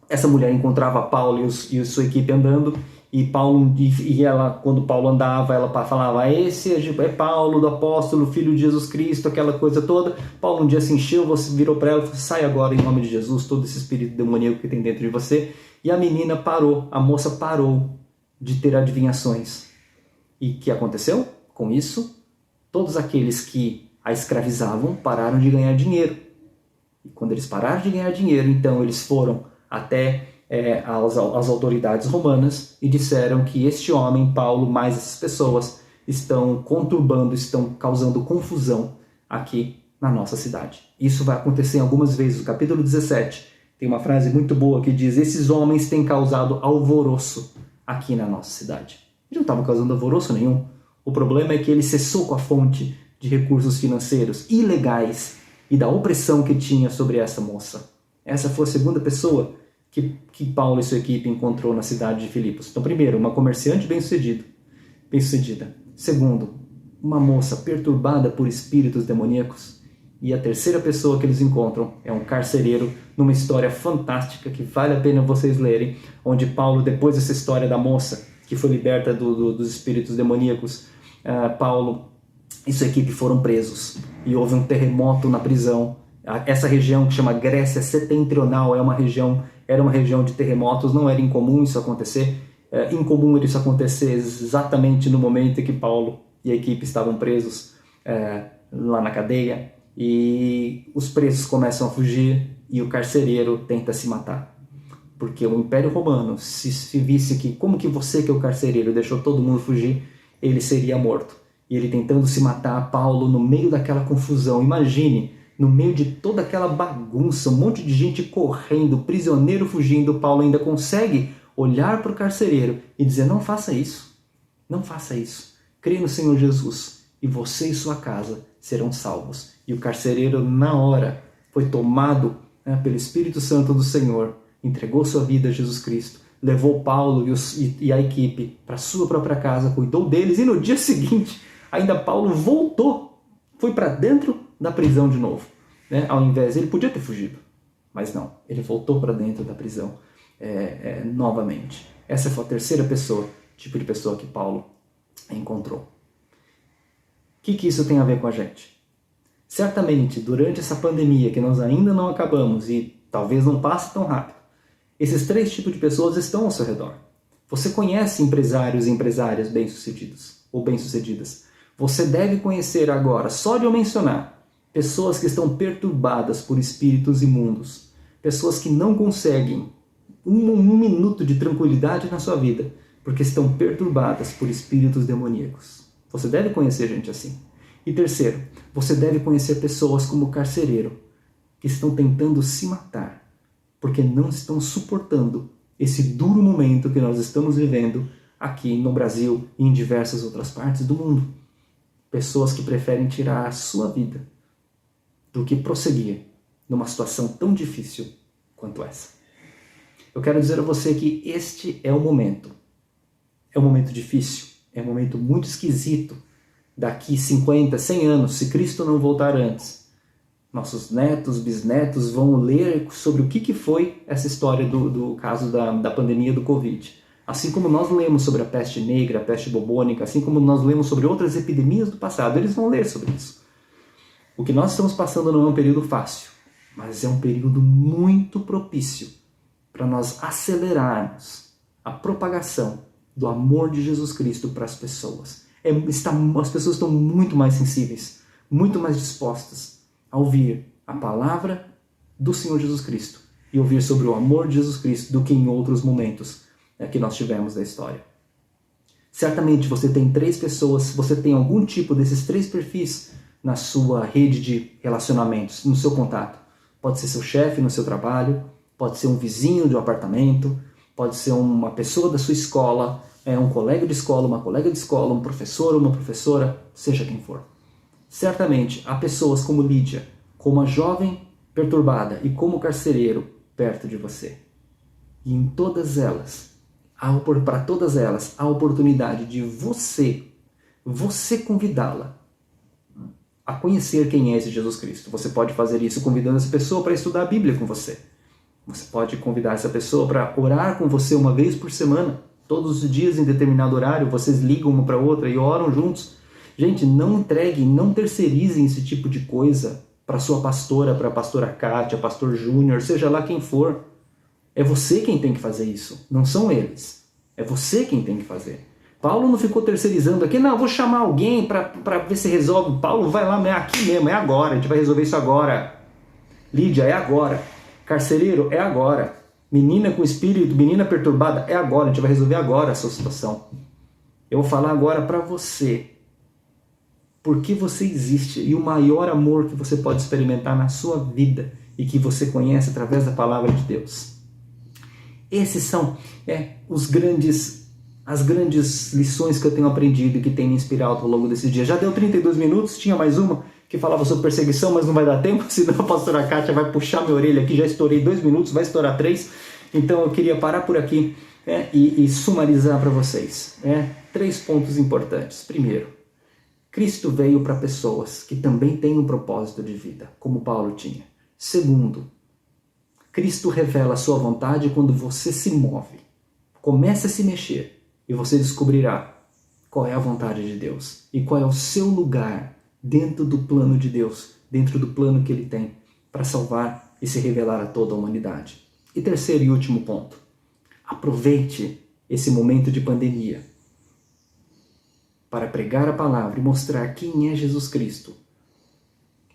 essa mulher encontrava Paulo e sua equipe andando, e ela, quando Paulo andava, ela falava: esse é Paulo, do apóstolo, filho de Jesus Cristo, aquela coisa toda. Paulo um dia se encheu, você virou para ela e falou: sai agora em nome de Jesus, todo esse espírito demoníaco que tem dentro de você. E a menina parou, a moça parou de ter adivinhações. E o que aconteceu? Com isso, todos aqueles que a escravizavam pararam de ganhar dinheiro. E quando eles pararam de ganhar dinheiro, então eles foram até as autoridades romanas e disseram que este homem, Paulo, mais essas pessoas, estão conturbando, estão causando confusão aqui na nossa cidade. Isso vai acontecer algumas vezes. No capítulo 17 tem uma frase muito boa que diz: esses homens têm causado alvoroço aqui na nossa cidade. Eles não estavam causando alvoroço nenhum. O problema é que ele cessou com a fonte de recursos financeiros ilegais e da opressão que tinha sobre essa moça. Essa foi a segunda pessoa que Paulo e sua equipe encontrou na cidade de Filipos. Então, primeiro, uma comerciante bem-sucedida. Segundo, uma moça perturbada por espíritos demoníacos. E a terceira pessoa que eles encontram é um carcereiro, numa história fantástica que vale a pena vocês lerem, onde Paulo, depois dessa história da moça que foi liberta dos espíritos demoníacos, Paulo e sua equipe foram presos. E houve um terremoto na prisão. Essa região que chama Grécia Setentrional era uma região de terremotos. Não era incomum isso acontecer. Incomum isso acontecer exatamente no momento em que Paulo e a equipe estavam presos lá na cadeia. E os presos começam a fugir e o carcereiro tenta se matar. Porque o Império Romano, se visse que como que você, que é o carcereiro, deixou todo mundo fugir, ele seria morto. E ele tentando se matar, Paulo no meio daquela confusão. Imagine, no meio de toda aquela bagunça, um monte de gente correndo, prisioneiro fugindo, Paulo ainda consegue olhar para o carcereiro e dizer: não faça isso, não faça isso. Creia no Senhor Jesus e você e sua casa serão salvos. E o carcereiro, na hora, foi tomado pelo Espírito Santo do Senhor, entregou sua vida a Jesus Cristo, levou Paulo e a equipe para sua própria casa, cuidou deles, e no dia seguinte, ainda Paulo voltou, foi para dentro da prisão de novo. Ao invés, ele podia ter fugido, mas não, ele voltou para dentro da prisão novamente. Essa foi a terceira pessoa, tipo de pessoa que Paulo encontrou. O que isso tem a ver com a gente? Certamente, durante essa pandemia que nós ainda não acabamos e talvez não passe tão rápido, esses três tipos de pessoas estão ao seu redor. Você conhece empresários e empresárias bem-sucedidos ou bem-sucedidas. Você deve conhecer agora, só de eu mencionar, pessoas que estão perturbadas por espíritos imundos, pessoas que não conseguem um minuto de tranquilidade na sua vida, porque estão perturbadas por espíritos demoníacos. Você deve conhecer gente assim. E terceiro, você deve conhecer pessoas como o carcereiro, que estão tentando se matar, porque não estão suportando esse duro momento que nós estamos vivendo aqui no Brasil e em diversas outras partes do mundo. Pessoas que preferem tirar a sua vida do que prosseguir numa situação tão difícil quanto essa. Eu quero dizer a você que este é o momento. É um momento difícil, é um momento muito esquisito. Daqui 50, 100 anos, se Cristo não voltar antes, nossos netos, bisnetos vão ler sobre o que foi essa história do caso da pandemia do Covid. Assim como nós lemos sobre a peste negra, a peste bubônica, assim como nós lemos sobre outras epidemias do passado, eles vão ler sobre isso. O que nós estamos passando não é um período fácil, mas é um período muito propício para nós acelerarmos a propagação do amor de Jesus Cristo para as pessoas. As pessoas estão muito mais sensíveis, muito mais dispostas a ouvir a palavra do Senhor Jesus Cristo e ouvir sobre o amor de Jesus Cristo do que em outros momentos que nós tivemos da história. Certamente você tem 3 pessoas, você tem algum tipo desses 3 perfis na sua rede de relacionamentos, no seu contato. Pode ser seu chefe no seu trabalho, pode ser um vizinho de um apartamento, pode ser uma pessoa da sua escola, um colega de escola, uma colega de escola, um professor ou uma professora, seja quem for. Certamente há pessoas como Lídia, como a jovem perturbada e como o carcereiro perto de você. E em todas elas, para todas elas, há a oportunidade de você convidá-la a conhecer quem é esse Jesus Cristo. Você pode fazer isso convidando essa pessoa para estudar a Bíblia com você. Você pode convidar essa pessoa para orar com você uma vez por semana. Todos os dias, em determinado horário, vocês ligam uma para outra e oram juntos. Gente, não entreguem, não terceirizem esse tipo de coisa para sua pastora, para a pastora Kátia, pastor Júnior, seja lá quem for. É você quem tem que fazer isso, não são eles. É você quem tem que fazer. Paulo não ficou terceirizando aqui, não, vou chamar alguém para ver se resolve. Paulo, vai lá, é aqui mesmo, é agora, a gente vai resolver isso agora. Lídia, é agora. Carcereiro, é agora. Menina com espírito, menina perturbada, é agora, a gente vai resolver agora a sua situação. Eu vou falar agora para você, por que você existe e o maior amor que você pode experimentar na sua vida e que você conhece através da palavra de Deus. Esses são as grandes lições que eu tenho aprendido e que tem me inspirado ao longo desse dia. Já deu 32 minutos, tinha mais uma que falava sobre perseguição, mas não vai dar tempo, senão a pastora Kátia vai puxar minha orelha aqui, já estourei 2 minutos, vai estourar 3, então eu queria parar por aqui e sumarizar para vocês. 3 pontos importantes. Primeiro, Cristo veio para pessoas que também têm um propósito de vida, como Paulo tinha. Segundo, Cristo revela a sua vontade quando você se move. Comece a se mexer e você descobrirá qual é a vontade de Deus e qual é o seu lugar dentro do plano de Deus, dentro do plano que Ele tem para salvar e se revelar a toda a humanidade. E terceiro e último ponto, aproveite esse momento de pandemia para pregar a palavra e mostrar quem é Jesus Cristo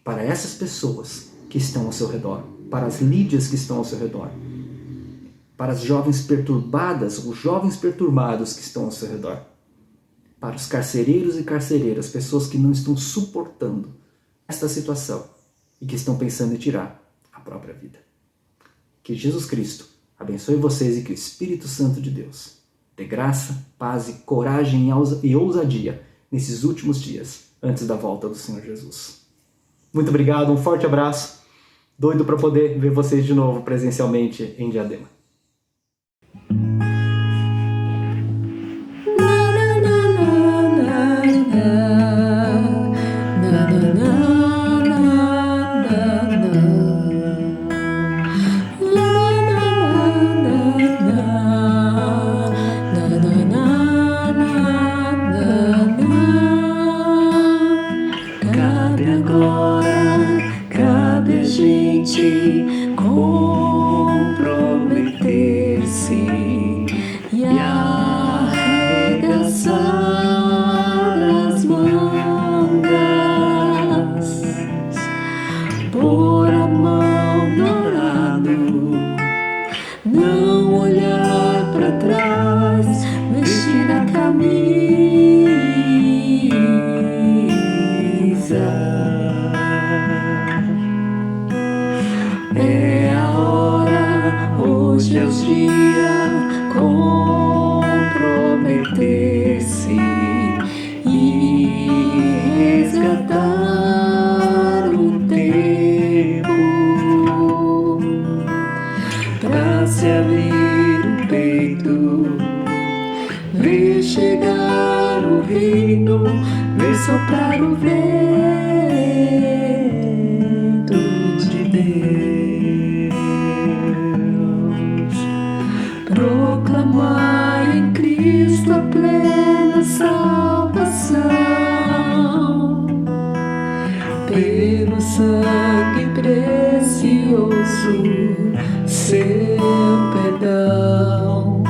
para essas pessoas que estão ao seu redor, para as Lídias que estão ao seu redor, para as jovens perturbadas, os jovens perturbados que estão ao seu redor, para os carcereiros e carcereiras, pessoas que não estão suportando esta situação e que estão pensando em tirar a própria vida. Que Jesus Cristo abençoe vocês e que o Espírito Santo de Deus dê graça, paz e coragem e ousadia nesses últimos dias antes da volta do Senhor Jesus. Muito obrigado, um forte abraço. Doido para poder ver vocês de novo presencialmente em Diadema. Cabe agora, cabe a gente comprometer vê chegar o reino, vê soprar o vento de Deus, proclamar em Cristo a plena salvação, pelo sangue precioso, seu perdão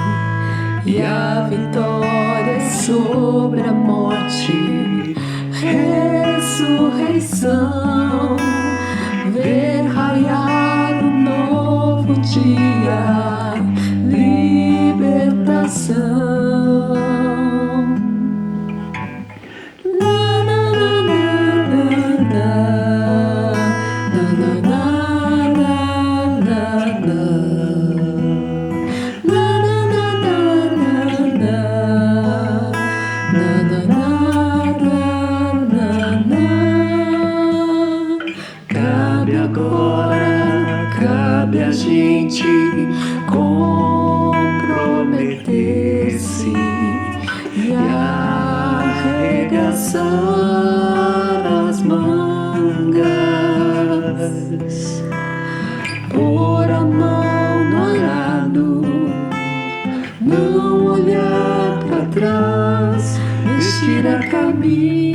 e a vitória sobre a morte, ressurreição, ver raiar um novo dia, libertação. Cabe agora, cabe a gente comprometer-se e arregaçar as mangas, pôr a mão no arado, não olhar para trás, vestir a camisa.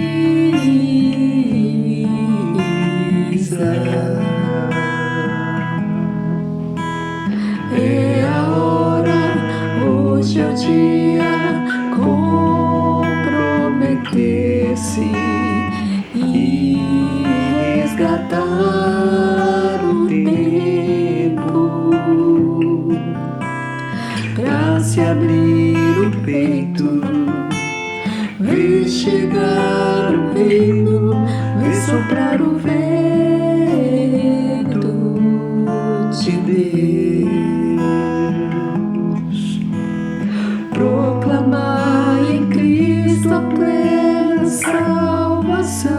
É a hora, hoje é o dia, comprometer-se e resgatar o tempo, pra se abrir o peito, ver chegar o reino, ver soprar o vento de Deus, proclamar em Cristo a plena salvação,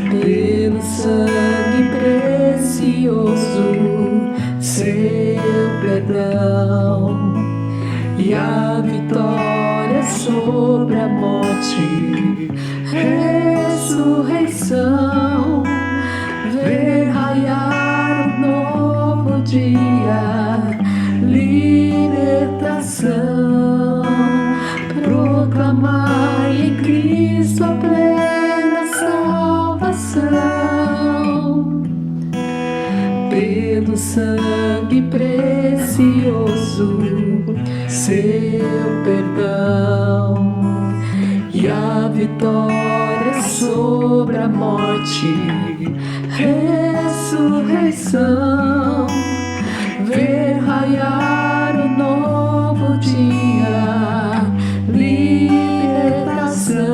pelo sangue precioso, seu perdão e a vitória sobre a morte, ressurreição, ver raiar um novo dia, libertação, proclamar em Cristo a plena salvação, pelo sangue precioso, seu perdão e a vitória sobre a morte, ressurreição, ver raiar o novo dia, libertação.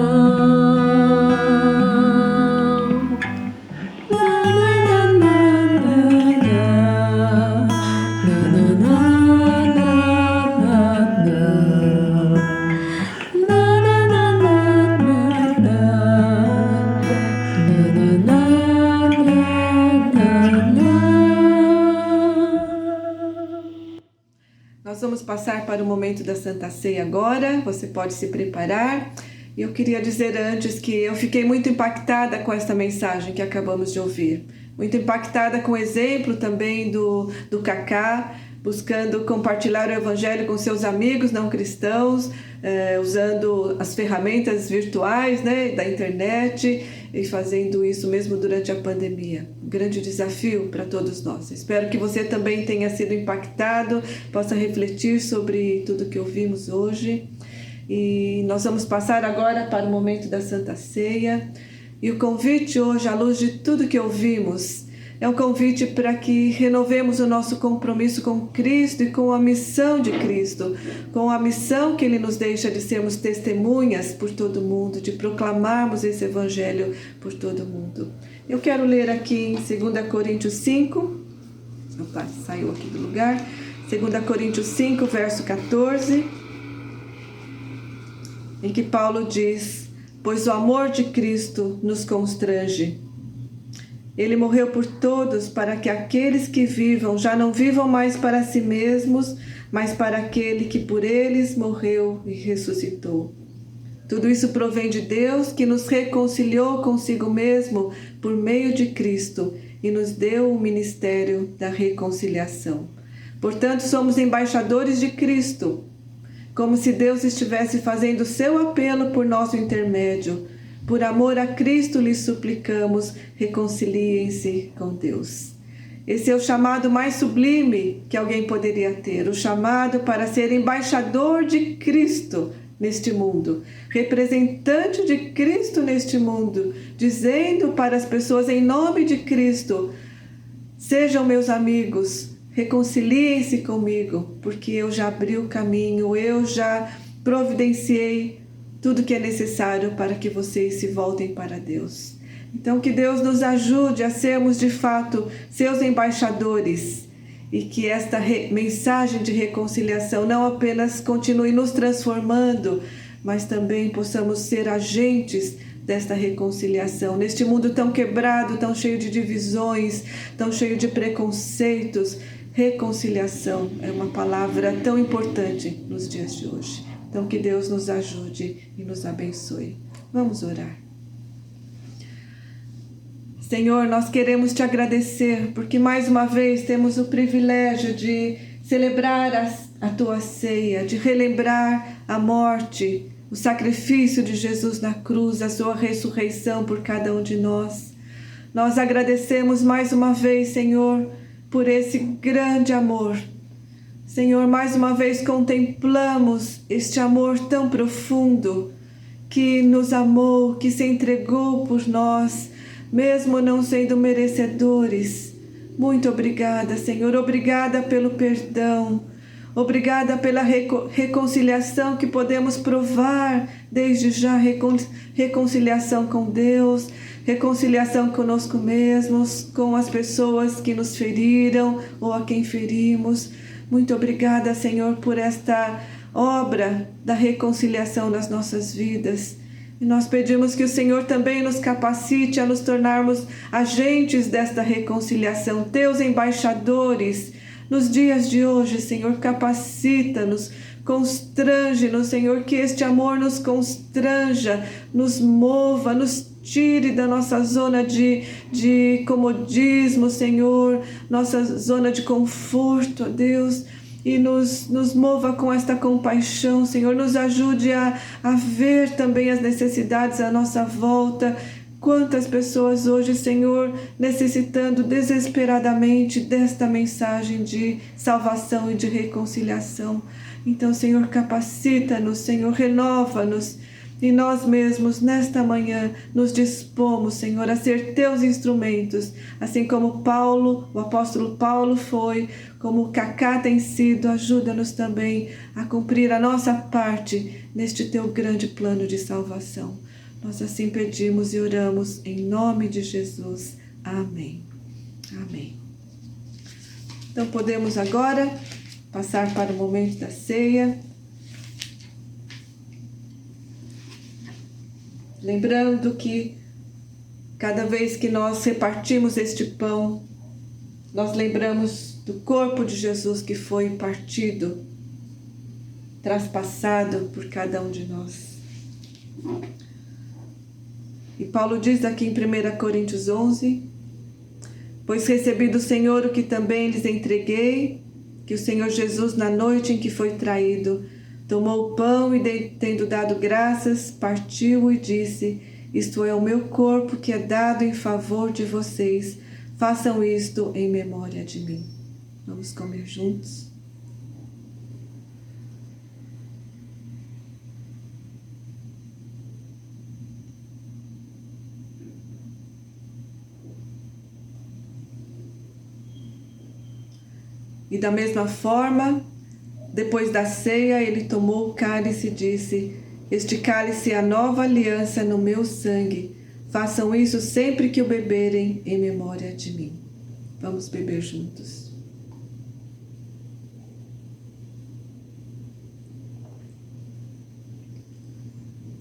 Nós vamos passar para o momento da Santa Ceia agora, você pode se preparar. E eu queria dizer antes que eu fiquei muito impactada com esta mensagem que acabamos de ouvir. Muito impactada com o exemplo também do Cacá, buscando compartilhar o Evangelho com seus amigos não cristãos, usando as ferramentas virtuais, né, da internet e fazendo isso mesmo durante a pandemia. Um grande desafio para todos nós. Espero que você também tenha sido impactado, possa refletir sobre tudo que ouvimos hoje. E nós vamos passar agora para o momento da Santa Ceia. E o convite hoje, à luz de tudo que ouvimos, é um convite para que renovemos o nosso compromisso com Cristo e com a missão de Cristo, com a missão que Ele nos deixa de sermos testemunhas por todo mundo, de proclamarmos esse Evangelho por todo mundo. Eu quero ler aqui em 2 Coríntios 5, opa, saiu aqui do lugar, 2 Coríntios 5, verso 14, em que Paulo diz: pois o amor de Cristo nos constrange. Ele morreu por todos para que aqueles que vivam já não vivam mais para si mesmos, mas para aquele que por eles morreu e ressuscitou. Tudo isso provém de Deus, que nos reconciliou consigo mesmo por meio de Cristo e nos deu o ministério da reconciliação. Portanto, somos embaixadores de Cristo, como se Deus estivesse fazendo seu apelo por nosso intermédio. Por amor a Cristo lhes suplicamos, reconciliem-se com Deus. Esse é o chamado mais sublime que alguém poderia ter, o chamado para ser embaixador de Cristo neste mundo, representante de Cristo neste mundo, dizendo para as pessoas em nome de Cristo: sejam meus amigos, reconciliem-se comigo, porque eu já abri o caminho, eu já providenciei tudo que é necessário para que vocês se voltem para Deus. Então, que Deus nos ajude a sermos de fato seus embaixadores e que esta mensagem de reconciliação não apenas continue nos transformando, mas também possamos ser agentes desta reconciliação. Neste mundo tão quebrado, tão cheio de divisões, tão cheio de preconceitos, reconciliação é uma palavra tão importante nos dias de hoje. Então, que Deus nos ajude e nos abençoe. Vamos orar. Senhor, nós queremos te agradecer porque mais uma vez temos o privilégio de celebrar a tua ceia, de relembrar a morte, o sacrifício de Jesus na cruz, a sua ressurreição por cada um de nós. Nós agradecemos mais uma vez, Senhor, por esse grande amor. Senhor, mais uma vez contemplamos este amor tão profundo que nos amou, que se entregou por nós, mesmo não sendo merecedores. Muito obrigada, Senhor. Obrigada pelo perdão. Obrigada pela reconciliação que podemos provar desde já. Reconciliação com Deus, reconciliação conosco mesmos, com as pessoas que nos feriram ou a quem ferimos. Muito obrigada, Senhor, por esta obra da reconciliação nas nossas vidas. E nós pedimos que o Senhor também nos capacite a nos tornarmos agentes desta reconciliação, teus embaixadores. Nos dias de hoje, Senhor, capacita-nos, constrange-nos, Senhor, que este amor nos constranja, nos mova, nos tire da nossa zona de comodismo, Senhor, nossa zona de conforto, ó Deus, e nos mova com esta compaixão, Senhor. Nos ajude a ver também as necessidades à nossa volta. Quantas pessoas hoje, Senhor, necessitando desesperadamente desta mensagem de salvação e de reconciliação. Então, Senhor, capacita-nos, Senhor, renova-nos. E nós mesmos, nesta manhã, nos dispomos, Senhor, a ser teus instrumentos, assim como Paulo, o apóstolo Paulo foi, como Cacá tem sido. Ajuda-nos também a cumprir a nossa parte neste teu grande plano de salvação. Nós assim pedimos e oramos em nome de Jesus. Amém. Amém. Então podemos agora passar para o momento da ceia. Lembrando que cada vez que nós repartimos este pão, nós lembramos do corpo de Jesus que foi partido, traspassado por cada um de nós. E Paulo diz aqui em 1 Coríntios 11, pois recebi do Senhor o que também lhes entreguei, que o Senhor Jesus, na noite em que foi traído, tomou o pão e, tendo dado graças, partiu e disse: isto é o meu corpo que é dado em favor de vocês. Façam isto em memória de mim. Vamos comer juntos. E da mesma forma, depois da ceia, ele tomou o cálice e disse: este cálice é a nova aliança no meu sangue. Façam isso sempre que o beberem em memória de mim. Vamos beber juntos.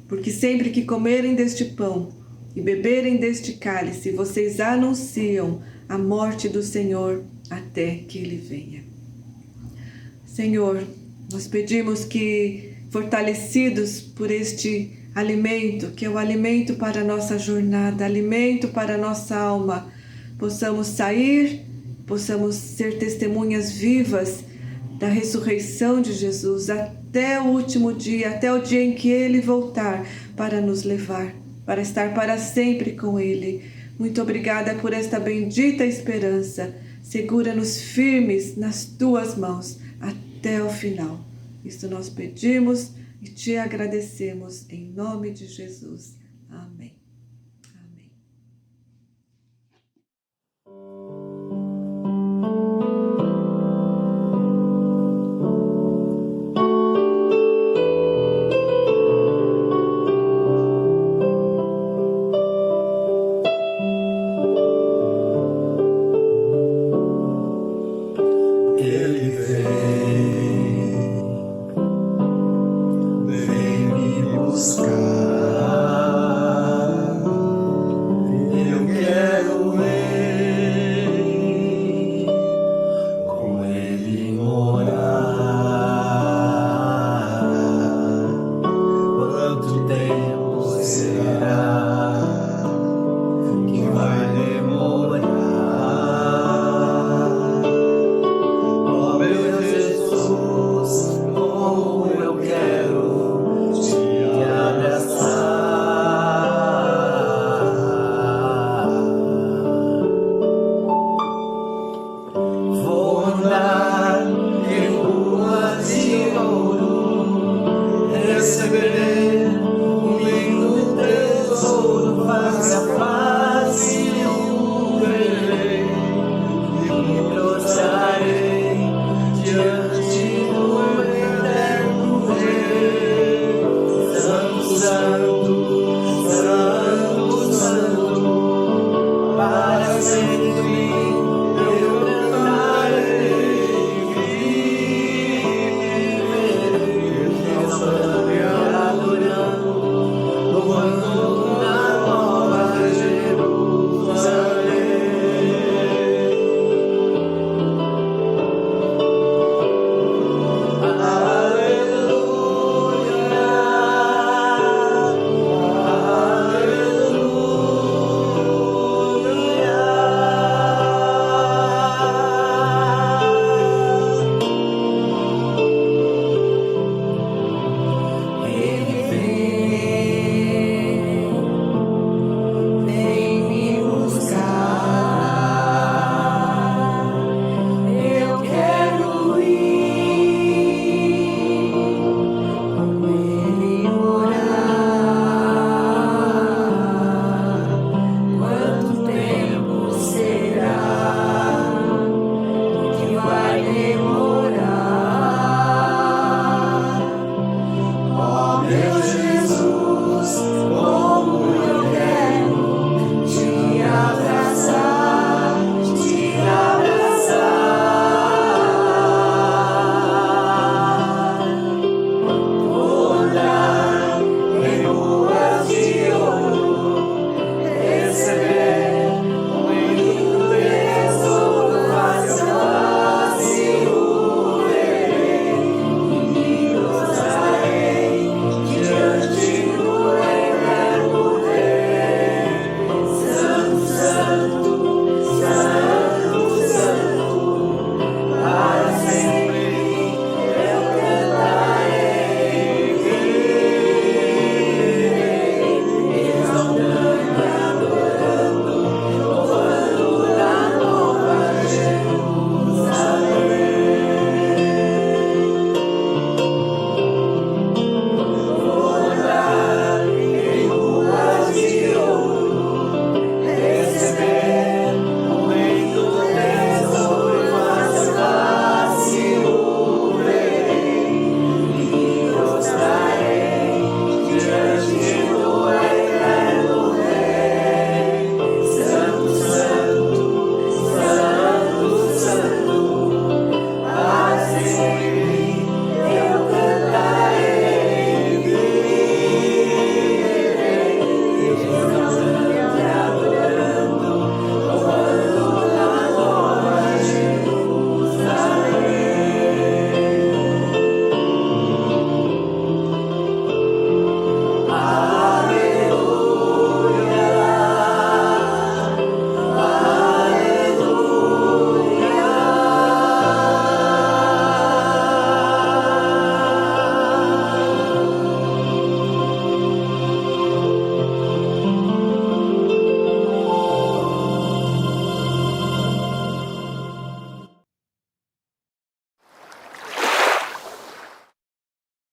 Porque sempre que comerem deste pão e beberem deste cálice, vocês anunciam a morte do Senhor até que Ele venha. Senhor, nós pedimos que, fortalecidos por este alimento, que é o alimento para a nossa jornada, alimento para a nossa alma, possamos sair, possamos ser testemunhas vivas da ressurreição de Jesus até o último dia, até o dia em que Ele voltar para nos levar, para estar para sempre com Ele. Muito obrigada por esta bendita esperança. Segura-nos firmes nas Tuas mãos até o final. Isso nós pedimos e Te agradecemos em nome de Jesus. Amém. Amém. Ele vem me buscar. Eu quero ver com Ele morar. Quanto tempo será que vai demorar? Vou andar em ruas de ouro.